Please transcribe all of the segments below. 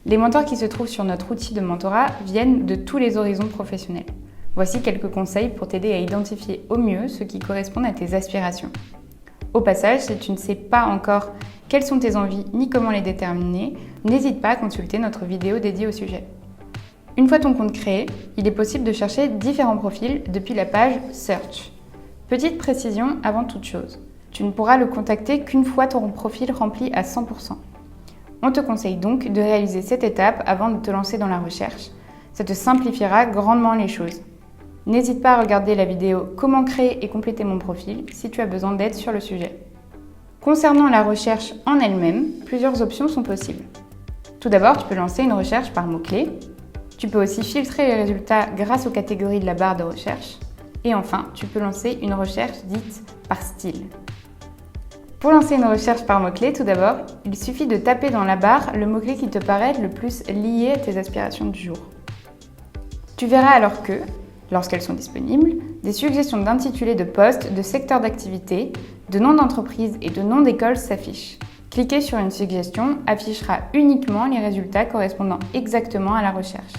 Les mentors qui se trouvent sur notre outil de mentorat viennent de tous les horizons professionnels. Voici quelques conseils pour t'aider à identifier au mieux ceux qui correspondent à tes aspirations. Au passage, si tu ne sais pas encore quelles sont tes envies ni comment les déterminer, n'hésite pas à consulter notre vidéo dédiée au sujet. Une fois ton compte créé, il est possible de chercher différents profils depuis la page Search. Petite précision avant toute chose, tu ne pourras le contacter qu'une fois ton profil rempli à 100%. On te conseille donc de réaliser cette étape avant de te lancer dans la recherche. Ça te simplifiera grandement les choses. N'hésite pas à regarder la vidéo « Comment créer et compléter mon profil » si tu as besoin d'aide sur le sujet. Concernant la recherche en elle-même, plusieurs options sont possibles. Tout d'abord, tu peux lancer une recherche par mots-clés. Tu peux aussi filtrer les résultats grâce aux catégories de la barre de recherche. Et enfin, tu peux lancer une recherche dite par style. Pour lancer une recherche par mots-clés, tout d'abord, il suffit de taper dans la barre le mot-clé qui te paraît le plus lié à tes aspirations du jour. Tu verras alors que, lorsqu'elles sont disponibles, des suggestions d'intitulés de postes, de secteurs d'activité, de noms d'entreprise et de noms d'école s'affichent. Cliquer sur une suggestion affichera uniquement les résultats correspondant exactement à la recherche.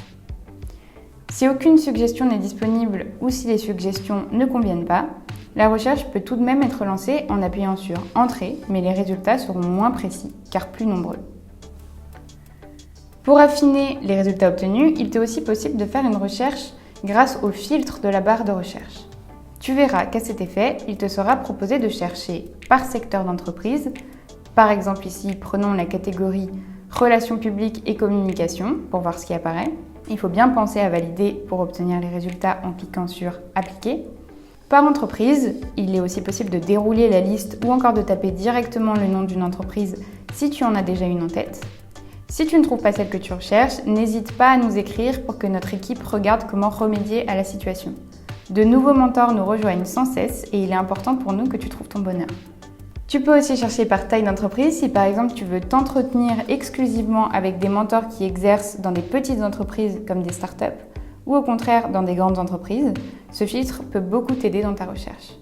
Si aucune suggestion n'est disponible ou si les suggestions ne conviennent pas, la recherche peut tout de même être lancée en appuyant sur « Entrée », mais les résultats seront moins précis, car plus nombreux. Pour affiner les résultats obtenus, il t'est aussi possible de faire une recherche grâce au filtre de la barre de recherche. Tu verras qu'à cet effet, il te sera proposé de chercher par secteur d'entreprise. Par exemple ici, prenons la catégorie « Relations publiques et communication » pour voir ce qui apparaît. Il faut bien penser à valider pour obtenir les résultats en cliquant sur « Appliquer ». Par entreprise, il est aussi possible de dérouler la liste ou encore de taper directement le nom d'une entreprise si tu en as déjà une en tête. Si tu ne trouves pas celle que tu recherches, n'hésite pas à nous écrire pour que notre équipe regarde comment remédier à la situation. De nouveaux mentors nous rejoignent sans cesse et il est important pour nous que tu trouves ton bonheur. Tu peux aussi chercher par taille d'entreprise si par exemple tu veux t'entretenir exclusivement avec des mentors qui exercent dans des petites entreprises comme des startups ou au contraire dans des grandes entreprises. Ce filtre peut beaucoup t'aider dans ta recherche.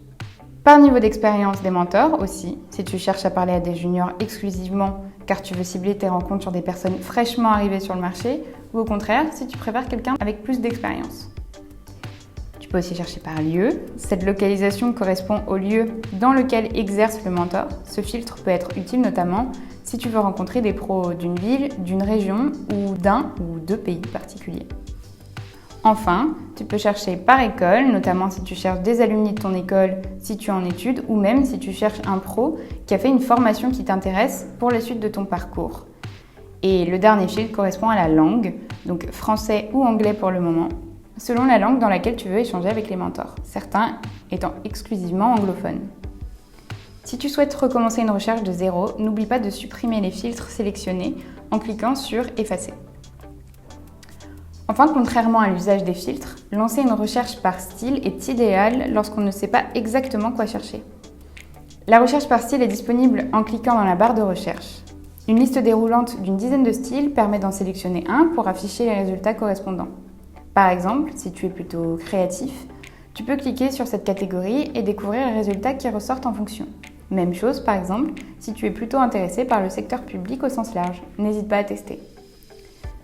Par niveau d'expérience des mentors aussi, si tu cherches à parler à des juniors exclusivement car tu veux cibler tes rencontres sur des personnes fraîchement arrivées sur le marché ou au contraire si tu préfères quelqu'un avec plus d'expérience. Tu peux aussi chercher par lieu. Cette localisation correspond au lieu dans lequel exerce le mentor. Ce filtre peut être utile notamment si tu veux rencontrer des pros d'une ville, d'une région ou d'un ou deux pays particuliers. Enfin, tu peux chercher par école, notamment si tu cherches des alumni de ton école, si tu es en études, ou même si tu cherches un pro qui a fait une formation qui t'intéresse pour la suite de ton parcours. Et le dernier filtre correspond à la langue, donc français ou anglais pour le moment, selon la langue dans laquelle tu veux échanger avec les mentors, certains étant exclusivement anglophones. Si tu souhaites recommencer une recherche de zéro, n'oublie pas de supprimer les filtres sélectionnés en cliquant sur « Effacer ». Enfin, contrairement à l'usage des filtres, lancer une recherche par style est idéal lorsqu'on ne sait pas exactement quoi chercher. La recherche par style est disponible en cliquant dans la barre de recherche. Une liste déroulante d'une dizaine de styles permet d'en sélectionner un pour afficher les résultats correspondants. Par exemple, si tu es plutôt créatif, tu peux cliquer sur cette catégorie et découvrir les résultats qui ressortent en fonction. Même chose, par exemple, si tu es plutôt intéressé par le secteur public au sens large. N'hésite pas à tester.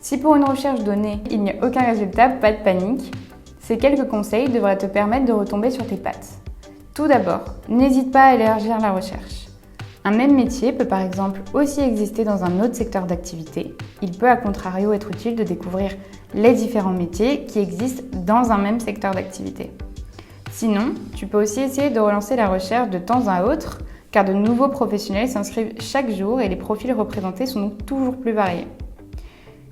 Si pour une recherche donnée, il n'y a aucun résultat, pas de panique. Ces quelques conseils devraient te permettre de retomber sur tes pattes. Tout d'abord, n'hésite pas à élargir la recherche. Un même métier peut par exemple aussi exister dans un autre secteur d'activité. Il peut à contrario être utile de découvrir les différents métiers qui existent dans un même secteur d'activité. Sinon, tu peux aussi essayer de relancer la recherche de temps à autre, car de nouveaux professionnels s'inscrivent chaque jour et les profils représentés sont donc toujours plus variés.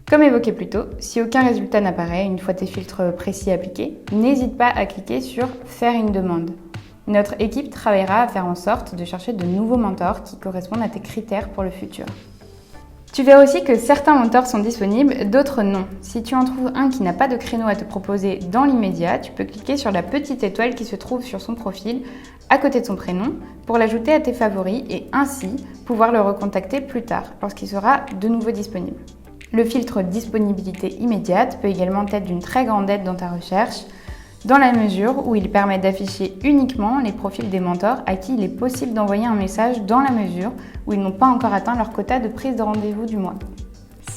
Comme évoqué plus tôt, si aucun résultat n'apparaît une fois tes filtres précis appliqués, n'hésite pas à cliquer sur « Faire une demande ». Notre équipe travaillera à faire en sorte de chercher de nouveaux mentors qui correspondent à tes critères pour le futur. Tu verras aussi que certains mentors sont disponibles, d'autres non. Si tu en trouves un qui n'a pas de créneau à te proposer dans l'immédiat, tu peux cliquer sur la petite étoile qui se trouve sur son profil à côté de son prénom pour l'ajouter à tes favoris et ainsi pouvoir le recontacter plus tard lorsqu'il sera de nouveau disponible. Le filtre disponibilité immédiate peut également être d'une très grande aide dans ta recherche, dans la mesure où il permet d'afficher uniquement les profils des mentors à qui il est possible d'envoyer un message dans la mesure où ils n'ont pas encore atteint leur quota de prise de rendez-vous du mois.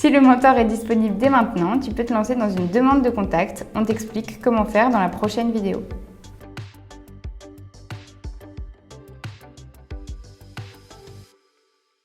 Si le mentor est disponible dès maintenant, tu peux te lancer dans une demande de contact. On t'explique comment faire dans la prochaine vidéo.